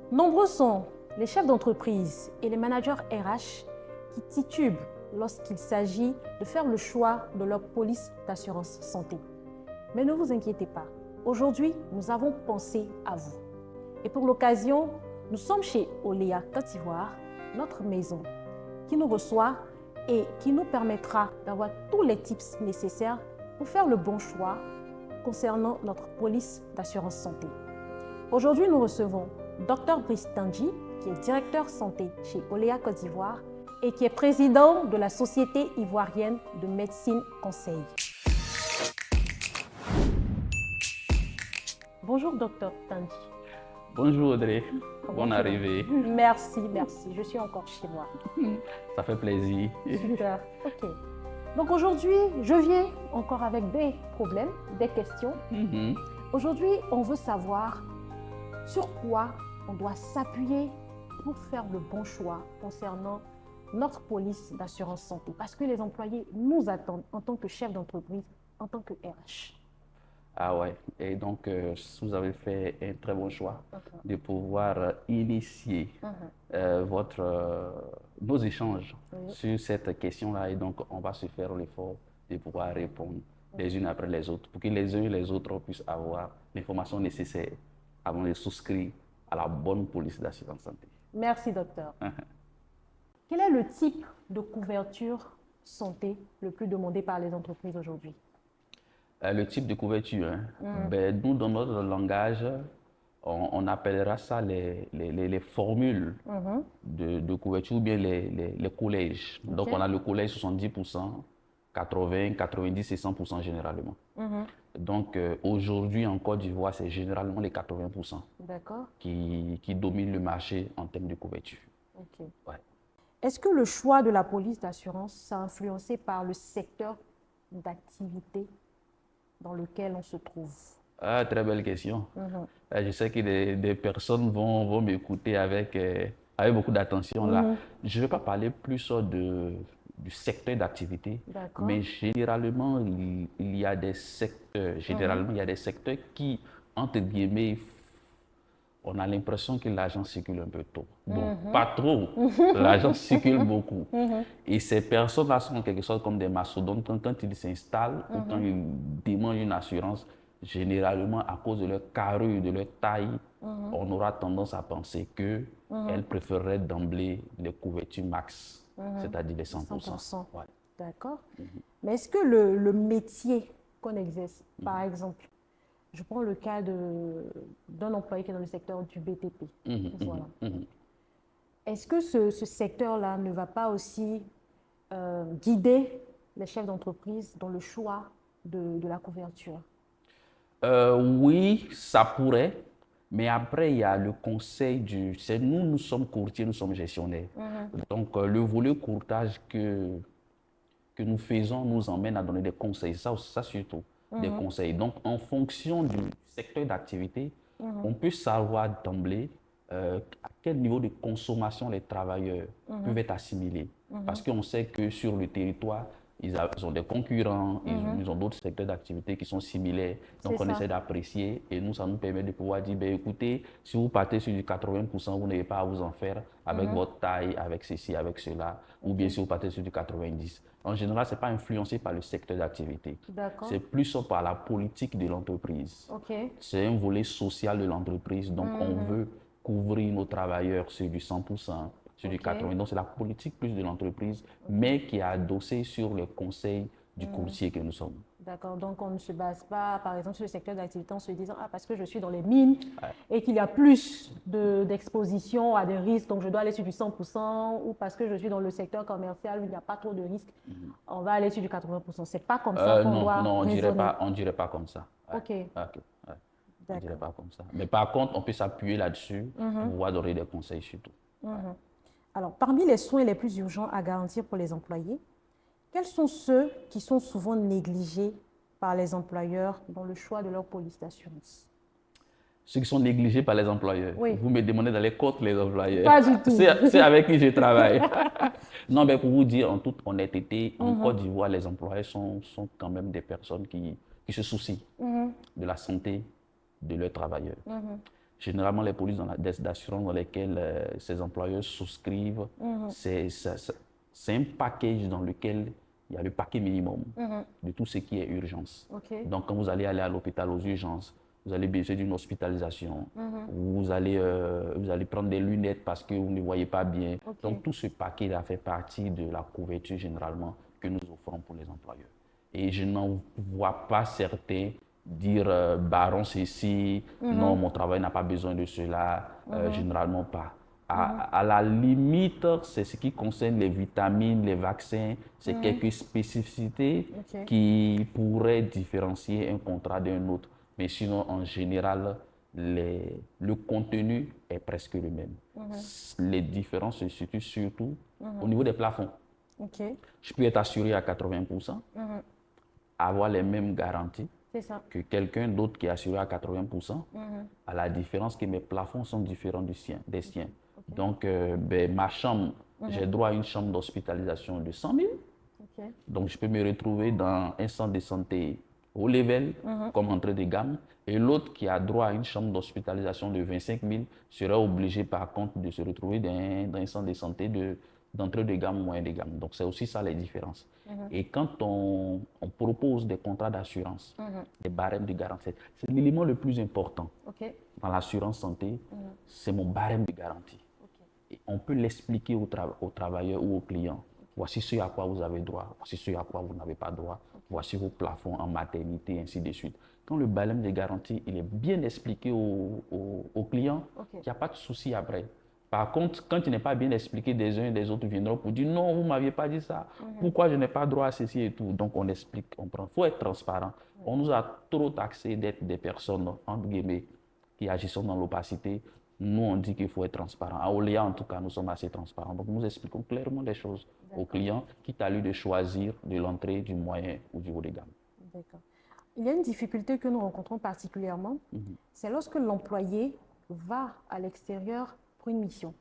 Nombreux sont les chefs d'entreprise et les managers RH qui titubent lorsqu'il s'agit de faire le choix de leur police d'assurance santé. Mais ne vous inquiétez pas, aujourd'hui, nous avons pensé à vous. Et pour l'occasion, nous sommes chez Oléa Côte d'Ivoire, notre maison, qui nous reçoit et qui nous permettra d'avoir tous les tips nécessaires pour faire le bon choix concernant notre police d'assurance santé. Aujourd'hui, nous recevons Dr Brice Tandji, qui est directeur santé chez Oléa Côte d'Ivoire et qui est président de la Société ivoirienne de médecine conseil. Bonjour Dr Tandji. Bonjour Audrey, bonne arrivée. Merci, je suis encore chez moi. Ça fait plaisir. Super, ok. Donc aujourd'hui, je viens encore avec des problèmes, des questions. Aujourd'hui, on veut savoir sur quoi on doit s'appuyer pour faire le bon choix concernant notre police d'assurance santé. Parce que les employés nous attendent en tant que chef d'entreprise, en tant que RH. Ah ouais, et donc vous avez fait un très bon choix de pouvoir initier nos échanges sur cette question-là. Et donc, on va se faire l'effort de pouvoir répondre les unes après les autres pour que les uns et les autres puissent avoir l'information nécessaire avant de souscrire à la bonne police d'assurance santé. Merci, docteur. Quel est le type de couverture santé le plus demandé par les entreprises aujourd'hui? Le type de couverture, ben, nous, dans notre langage, on appellera ça les formules de couverture ou bien les collèges. Okay. Donc, on a le collège 70%, 80, 90 et 100% généralement. Donc, aujourd'hui, en Côte d'Ivoire, c'est généralement les 80% qui dominent le marché en termes de couverture. Okay. Ouais. Est-ce que le choix de la police d'assurance est influencé par le secteur d'activité dans lequel on se trouve? Ah, très belle question. Je sais que des personnes vont m'écouter avec beaucoup d'attention là. Je ne vais pas parler plus du secteur d'activité, mais généralement, il y a des secteurs, il y a des secteurs qui, entre guillemets, on a l'impression que l'argent circule un peu trop. Bon, pas trop, l'argent circule beaucoup. Et ces personnes-là sont en quelque sorte comme des mastodontes. Quand ils s'installent ou quand ils demandent une assurance, généralement, à cause de leur carrure, de leur taille, on aura tendance à penser qu'elles préféreraient d'emblée les couvertures max, c'est-à-dire les 100%. Ouais. D'accord. Mais est-ce que le métier qu'on exerce, par exemple, je prends le cas d'un employé qui est dans le secteur du BTP. Voilà. Est-ce que ce secteur-là ne va pas aussi guider les chefs d'entreprise dans le choix de la couverture? Oui, ça pourrait. Mais après, il y a le conseil nous sommes courtiers, nous sommes gestionnaires. Donc, le volet courtage que nous faisons nous emmène à donner des conseils. Ça surtout, des conseils. Donc, en fonction du secteur d'activité, on peut savoir d'emblée à quel niveau de consommation les travailleurs peuvent être assimilés. Parce qu'on sait que sur le territoire, ils ont des concurrents, ils ont d'autres secteurs d'activité qui sont similaires. Donc, on essaie d'apprécier et ça nous permet de pouvoir dire, ben, écoutez, si vous partez sur du 80%, vous n'avez pas à vous en faire avec votre taille, avec ceci, avec cela. Ou bien si vous partez sur du 90%. En général, ce n'est pas influencé par le secteur d'activité. C'est plus par la politique de l'entreprise. C'est un volet social de l'entreprise. Donc, on veut couvrir nos travailleurs sur du 100%. Sur du 80. Donc, c'est la politique plus de l'entreprise, mais qui est adossée sur le conseil du courtier que nous sommes. D'accord. Donc, on ne se base pas, par exemple, sur le secteur d'activité en se disant « Ah, parce que je suis dans les mines et qu'il y a plus d'exposition à des risques, donc je dois aller sur du 100%, ou parce que je suis dans le secteur commercial où il n'y a pas trop de risques, on va aller sur du 80%. » C'est pas comme ça qu'on doit Non, raisonner. on dirait pas comme ça. OK. On ne dirait pas comme ça. Mais par contre, on peut s'appuyer là-dessus pour pouvoir donner des conseils surtout. Alors, parmi les soins les plus urgents à garantir pour les employés, quels sont ceux qui sont souvent négligés par les employeurs dans le choix de leur police d'assurance? Ceux qui sont négligés par les employeurs. Vous me demandez d'aller contre les employeurs. Pas du tout. C'est avec qui je travaille. Non, mais pour vous dire en toute honnêteté, en Côte d'Ivoire, les employés sont quand même des personnes qui se soucient de la santé de leurs travailleurs. généralement les polices d'assurance dans lesquelles ces employeurs souscrivent, c'est un package dans lequel il y a le paquet minimum de tout ce qui est urgence. Donc, quand vous allez aller à l'hôpital aux urgences, vous allez bénéficier d'une hospitalisation, vous allez prendre des lunettes parce que vous ne voyez pas bien. Donc, tout ce paquet-là fait partie de la couverture généralement que nous offrons pour les employeurs. Et je n'en vois pas certains dire baron ceci, non, mon travail n'a pas besoin de cela, généralement pas. À la limite, c'est ce qui concerne les vitamines, les vaccins, c'est quelques spécificités qui pourraient différencier un contrat d'un autre. Mais sinon, en général, le contenu est presque le même. Les différences se situent surtout au niveau des plafonds. Je peux être assuré à 80%, avoir les mêmes garanties que quelqu'un d'autre qui est assuré à 80%, à la différence que mes plafonds sont différents des siens. Donc, ma chambre, j'ai droit à une chambre d'hospitalisation de 100 000. Donc, je peux me retrouver dans un centre de santé haut level, comme entrée de gamme. Et l'autre qui a droit à une chambre d'hospitalisation de 25 000 serait obligé, par contre, de se retrouver dans un centre de santé d'entrée de gamme, moyen de gamme. Donc, c'est aussi ça les différences. Et quand on propose des contrats d'assurance, des barèmes de garantie, c'est l'élément le plus important dans l'assurance santé, c'est mon barème de garantie. Et on peut l'expliquer aux travailleurs ou aux clients. Voici ce à quoi vous avez droit, voici ce à quoi vous n'avez pas droit, voici vos plafonds en maternité, ainsi de suite. Quand le barème de garantie il est bien expliqué aux clients, il n'y a pas de souci après. Par contre, quand il n'est pas bien expliqué, des uns et des autres viendront pour dire non, vous ne m'aviez pas dit ça, pourquoi je n'ai pas droit à ceci et tout. Donc on explique, on prend. Il faut être transparent. On nous a trop taxé d'être des personnes, entre guillemets, qui agissent dans l'opacité. Nous, on dit qu'il faut être transparent. À Oléa, en tout cas, nous sommes assez transparents. Donc, nous expliquons clairement les choses aux clients, quitte à lui de choisir de l'entrée, du moyen ou du haut de gamme. D'accord. Il y a une difficulté que nous rencontrons particulièrement, c'est lorsque l'employé va à l'extérieur pour une mission.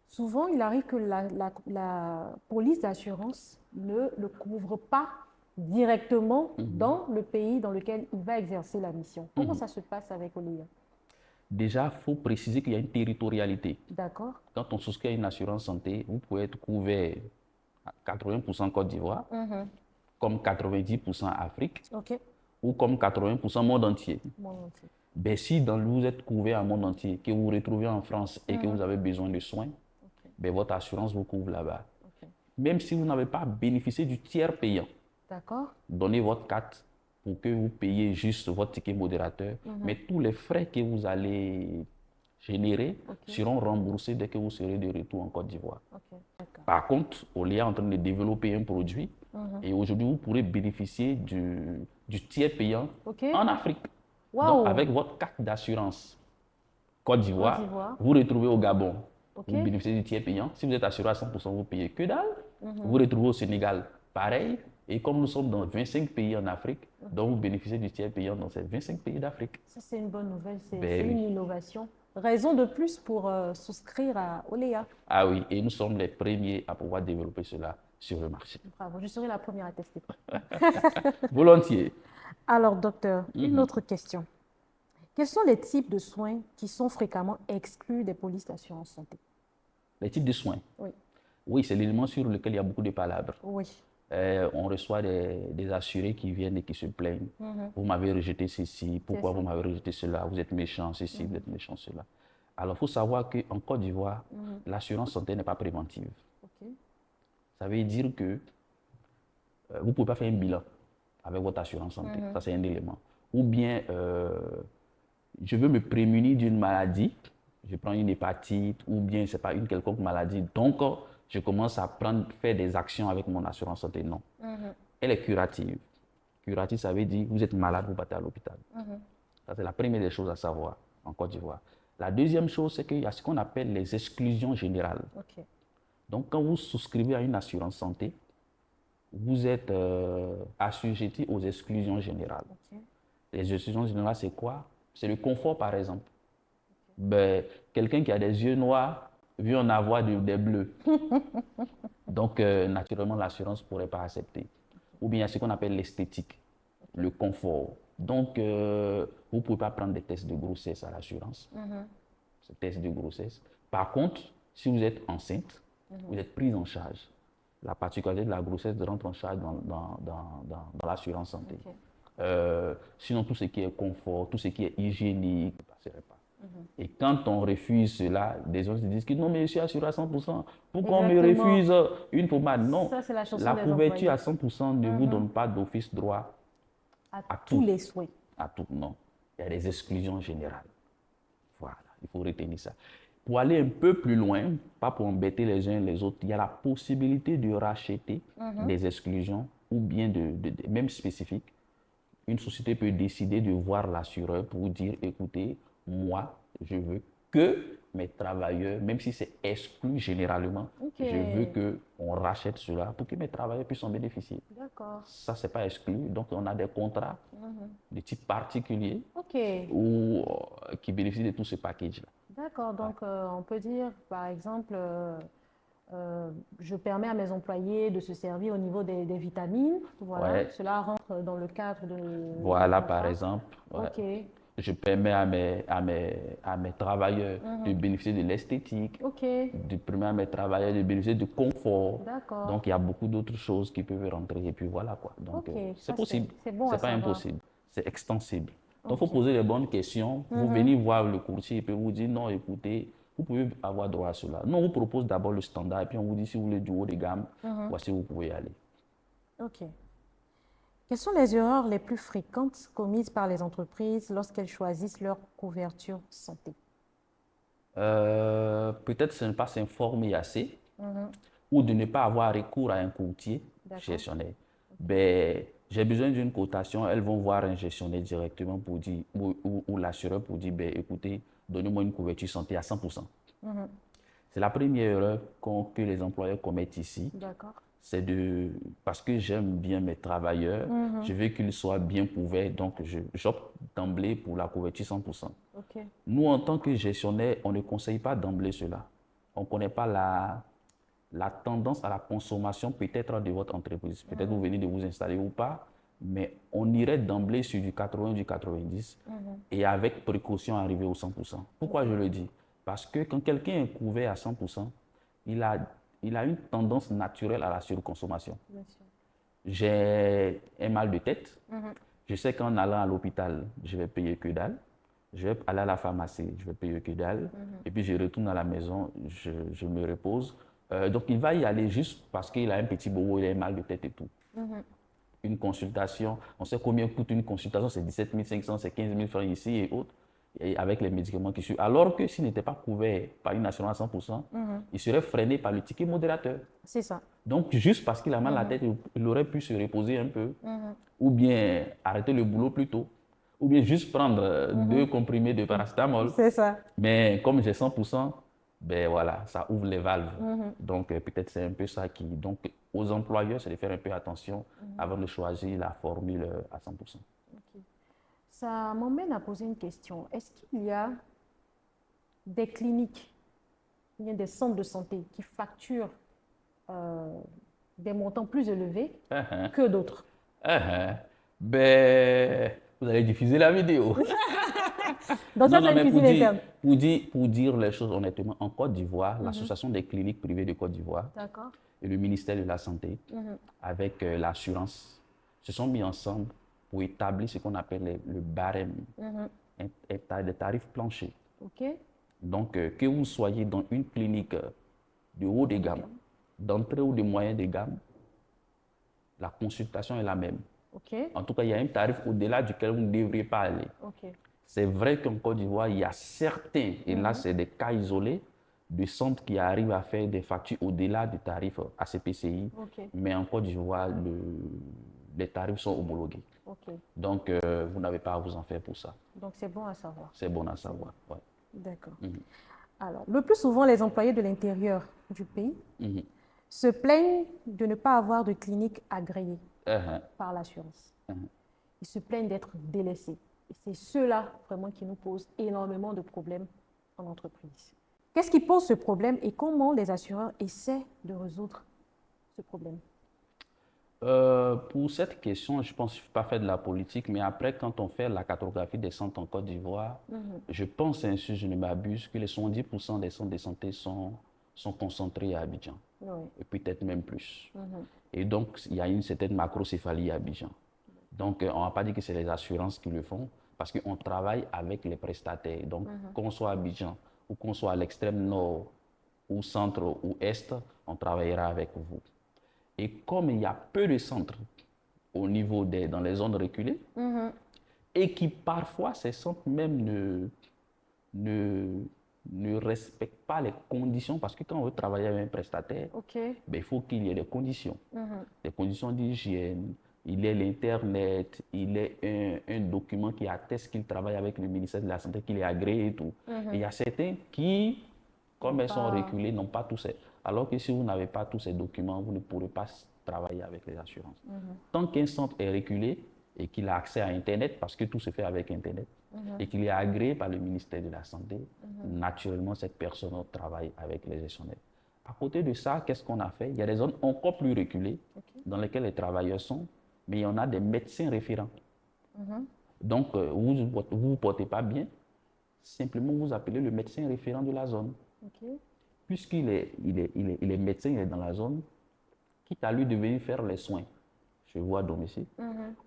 Souvent, il arrive que la police d'assurance ne le couvre pas directement dans le pays dans lequel il va exercer la mission. Comment ça se passe avec Oléa? Déjà, il faut préciser qu'il y a une territorialité. D'accord. Quand on souscrit à une assurance santé, vous pouvez être couvert à 80% Côte d'Ivoire, comme 90% Afrique, ou comme 80% monde entier. Ben, si vous êtes couvert à monde entier, que vous vous retrouvez en France et que vous avez besoin de soins, ben, votre assurance vous couvre là-bas. Même si vous n'avez pas bénéficié du tiers payant, donnez votre carte pour que vous payiez juste votre ticket modérateur, mais tous les frais que vous allez générer seront remboursés dès que vous serez de retour en Côte d'Ivoire. Par contre, Oléa est en train de développer un produit et aujourd'hui, vous pourrez bénéficier du tiers payant en Afrique. Donc, avec votre carte d'assurance Côte d'Ivoire, vous retrouvez au Gabon, vous bénéficiez du tiers payant. Si vous êtes assuré à 100%, vous payez que dalle. Vous retrouvez au Sénégal, pareil. Et comme nous sommes dans 25 pays en Afrique, donc vous bénéficiez du tiers payant dans ces 25 pays d'Afrique. Ça, c'est une bonne nouvelle, c'est une innovation. Raison de plus pour souscrire à Oléa. Ah oui, et nous sommes les premiers à pouvoir développer cela sur le marché. Bravo, je serai la première à tester. Volontiers. Alors, docteur, une autre question. Quels sont les types de soins qui sont fréquemment exclus des polices d'assurance santé? Les types de soins? Oui. Oui, c'est l'élément sur lequel il y a beaucoup de palabres. Oui. On reçoit des assurés qui viennent et qui se plaignent. Vous m'avez rejeté ceci, pourquoi vous m'avez rejeté cela, vous êtes méchant ceci, vous êtes méchant cela. Alors, il faut savoir qu'en Côte d'Ivoire, l'assurance santé n'est pas préventive. Ça veut dire que vous ne pouvez pas faire un bilan avec votre assurance santé. Ça, c'est un élément. Ou bien, je veux me prémunir d'une maladie, je prends une hépatite, ou bien, ce n'est pas une quelconque maladie. Donc, je commence à faire des actions avec mon assurance santé. Non. Elle est curative. Curative, ça veut dire que vous êtes malade, vous partez à l'hôpital. Ça, c'est la première des choses à savoir en Côte d'Ivoire. La deuxième chose, c'est qu'il y a ce qu'on appelle les exclusions générales. Donc, quand vous souscrivez à une assurance santé, vous êtes assujetti aux exclusions générales. Les exclusions générales, c'est quoi? C'est le confort, par exemple. Ben, quelqu'un qui a des yeux noirs, vu en avoir des bleus. Donc, naturellement, l'assurance ne pourrait pas accepter. Ou bien, il y a ce qu'on appelle l'esthétique, le confort. Donc, vous ne pouvez pas prendre des tests de grossesse à l'assurance, ces tests de grossesse. Par contre, si vous êtes enceinte, vous êtes prise en charge. La particularité de la grossesse rentre en charge dans l'assurance santé. Sinon, tout ce qui est confort, tout ce qui est hygiénique, ne passerait pas. Et quand on refuse cela, des gens se disent que non, mais je suis assuré à 100%. Pourquoi on me refuse une pommade? Non, ça, c'est la chanson la des couverture employés. à 100% ne vous donne pas d'office droit à tout. tous les souhaits. À tout, non. Il y a des exclusions générales. Voilà, il faut retenir ça. Pour aller un peu plus loin, pas pour embêter les uns et les autres, il y a la possibilité de racheter des exclusions ou bien même spécifiques. Une société peut décider de voir l'assureur pour dire, écoutez, moi, je veux que mes travailleurs, même si c'est exclu généralement, je veux qu'on rachète cela pour que mes travailleurs puissent en bénéficier. D'accord. Ça, ce n'est pas exclu. Donc, on a des contrats de type particulier qui bénéficient de tout ce package-là. D'accord. Donc, on peut dire, par exemple, je permets à mes employés de se servir au niveau des vitamines. Voilà. Cela rentre dans le cadre de... Voilà, par exemple. Ok. Je permets à mes travailleurs de bénéficier de l'esthétique, de permettre à mes travailleurs de bénéficier du confort. D'accord. Donc, il y a beaucoup d'autres choses qui peuvent rentrer et puis voilà quoi. Donc, c'est possible. C'est bon c'est pas savoir. Impossible. C'est extensible. Donc, il faut poser les bonnes questions. Vous venez voir le courtier et puis vous dire non, écoutez, vous pouvez avoir droit à cela. Non, on vous propose d'abord le standard et puis on vous dit si vous voulez du haut de gamme, voici où vous pouvez y aller. Ok. Quelles sont les erreurs les plus fréquentes commises par les entreprises lorsqu'elles choisissent leur couverture santé? Peut-être ce n'est pas s'informer assez ou de ne pas avoir recours à un courtier gestionnaire. Ben, j'ai besoin d'une cotation, elles vont voir un gestionnaire directement pour dire, ou l'assureur pour dire, ben, écoutez, donnez-moi une couverture santé à 100%. C'est la première erreur que les employeurs commettent ici. D'accord. C'est parce que j'aime bien mes travailleurs, je veux qu'ils soient bien couverts, donc j'opte d'emblée pour la couverture 100%. Nous, en tant que gestionnaire, on ne conseille pas d'emblée cela. On ne connaît pas la tendance à la consommation peut-être de votre entreprise. Peut-être vous venez de vous installer ou pas, mais on irait d'emblée sur du 80, du 90 et avec précaution arriver au 100%. Pourquoi je le dis? Parce que quand quelqu'un est couvert à 100%, il a une tendance naturelle à la surconsommation. J'ai un mal de tête. Je sais qu'en allant à l'hôpital, je vais payer que dalle. Je vais aller à la pharmacie, je vais payer que dalle. Et puis je retourne à la maison, je me repose. Donc il va y aller juste parce qu'il a un petit bobo, il a un mal de tête et tout. Une consultation, on sait combien coûte une consultation, c'est 17 500, c'est 15 000 francs ici et autres. Et avec les médicaments qui suivent. Alors que s'il n'était pas couvert par une assurance à 100%, il serait freiné par le ticket modérateur. C'est ça. Donc, juste parce qu'il a mal à la tête, il aurait pu se reposer un peu, ou bien arrêter le boulot plus tôt, ou bien juste prendre 2 comprimés de paracétamol. C'est ça. Mais comme j'ai 100%, ben voilà, ça ouvre les valves. Donc, peut-être c'est un peu ça qui... Donc, aux employeurs, c'est de faire un peu attention avant de choisir la formule à 100%. Ça m'emmène à poser une question. Est-ce qu'il y a des cliniques, il y a des centres de santé qui facturent des montants plus élevés que d'autres? Ben, vous allez diffuser la vidéo. Donc ça, c'est une cuisine interne. Pour dire les choses honnêtement, en Côte d'Ivoire, l'Association des cliniques privées de Côte d'Ivoire et le ministère de la Santé, avec l'assurance, se sont mis ensemble pour établir ce qu'on appelle le barème, des tarifs planchers. Donc, que vous soyez dans une clinique de haut de gamme, d'entrée ou de moyen de gamme, la consultation est la même. En tout cas, il y a un tarif au-delà duquel vous ne devriez pas aller. C'est vrai qu'en Côte d'Ivoire, il y a certains, et là c'est des cas isolés, de centres qui arrivent à faire des factures au-delà du tarif ACPCI, mais en Côte d'Ivoire, les tarifs sont homologués. Donc, vous n'avez pas à vous en faire pour ça. Donc, c'est bon à savoir. C'est bon à savoir, oui. D'accord. Alors, le plus souvent, les employés de l'intérieur du pays se plaignent de ne pas avoir de clinique agréée par l'assurance. Ils se plaignent d'être délaissés. Et c'est ceux-là vraiment qui nous posent énormément de problèmes en entreprise. Qu'est-ce qui pose ce problème et comment les assureurs essaient de résoudre ce problème? Pour cette question, je pense que je ne suis pas fait de la politique, mais après, quand on fait la cartographie des centres en Côte d'Ivoire, je pense, ainsi, je ne m'abuse, que les 70% des centres de santé sont concentrés à Abidjan, et peut-être même plus. Et donc, il y a une certaine macrocéphalie à Abidjan. Donc, on ne va pas dire que c'est les assurances qui le font, parce qu'on travaille avec les prestataires. Donc, qu'on soit à Abidjan ou qu'on soit à l'extrême nord, ou centre ou est, on travaillera avec vous. Et comme il y a peu de centres au niveau dans les zones reculées, et qui parfois, ces centres même ne respectent pas les conditions, parce que quand on veut travailler avec un prestataire, ben, il faut qu'il y ait des conditions. Des conditions d'hygiène, il y ait l'Internet, il y ait un document qui atteste qu'il travaille avec le ministère de la Santé, qu'il est agréé et tout. Et il y a certains qui, comme elles sont reculées, n'ont pas tous ces... Alors que si vous n'avez pas tous ces documents, vous ne pourrez pas travailler avec les assurances. Tant qu'un centre est reculé et qu'il a accès à Internet, parce que tout se fait avec Internet, et qu'il est agréé par le ministère de la Santé, naturellement, cette personne travaille avec les gestionnaires. À côté de ça, qu'est-ce qu'on a fait? Il y a des zones encore plus reculées dans lesquelles les travailleurs sont, mais il y en a des médecins référents. Donc, vous ne vous portez pas bien, simplement vous appelez le médecin référent de la zone. Puisqu'il est médecin, il est dans la zone, quitte à lui de venir faire les soins chez vous à domicile,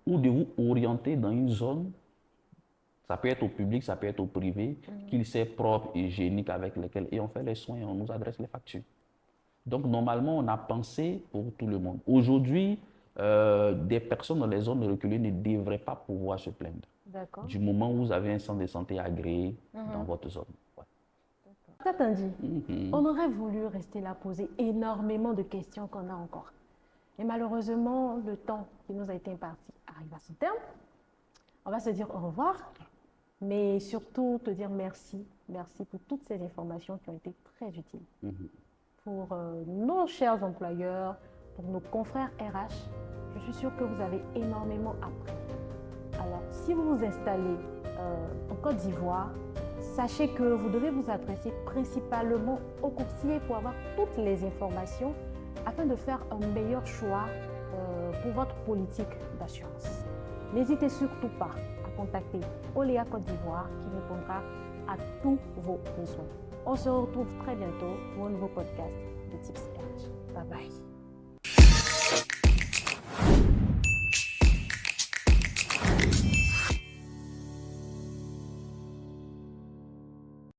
ou de vous orienter dans une zone, ça peut être au public, ça peut être au privé, qu'il sait propre, hygiénique, avec lesquels, et on fait les soins, on nous adresse les factures. Donc, normalement, on a pensé pour tout le monde. Aujourd'hui, des personnes dans les zones reculées ne devraient pas pouvoir se plaindre. Du moment où vous avez un centre de santé agréé dans votre zone. Katandi, on aurait voulu rester là, poser énormément de questions qu'on a encore. Et malheureusement, le temps qui nous a été imparti arrive à son terme. On va se dire au revoir, mais surtout te dire merci. Merci pour toutes ces informations qui ont été très utiles. Pour nos chers employeurs, pour nos confrères RH, je suis sûre que vous avez énormément appris. Alors, si vous vous installez en Côte d'Ivoire, sachez que vous devez vous adresser principalement aux courtiers pour avoir toutes les informations afin de faire un meilleur choix pour votre politique d'assurance. N'hésitez surtout pas à contacter Oléa Côte d'Ivoire qui répondra à tous vos besoins. On se retrouve très bientôt pour un nouveau podcast de Tips RH. Bye bye.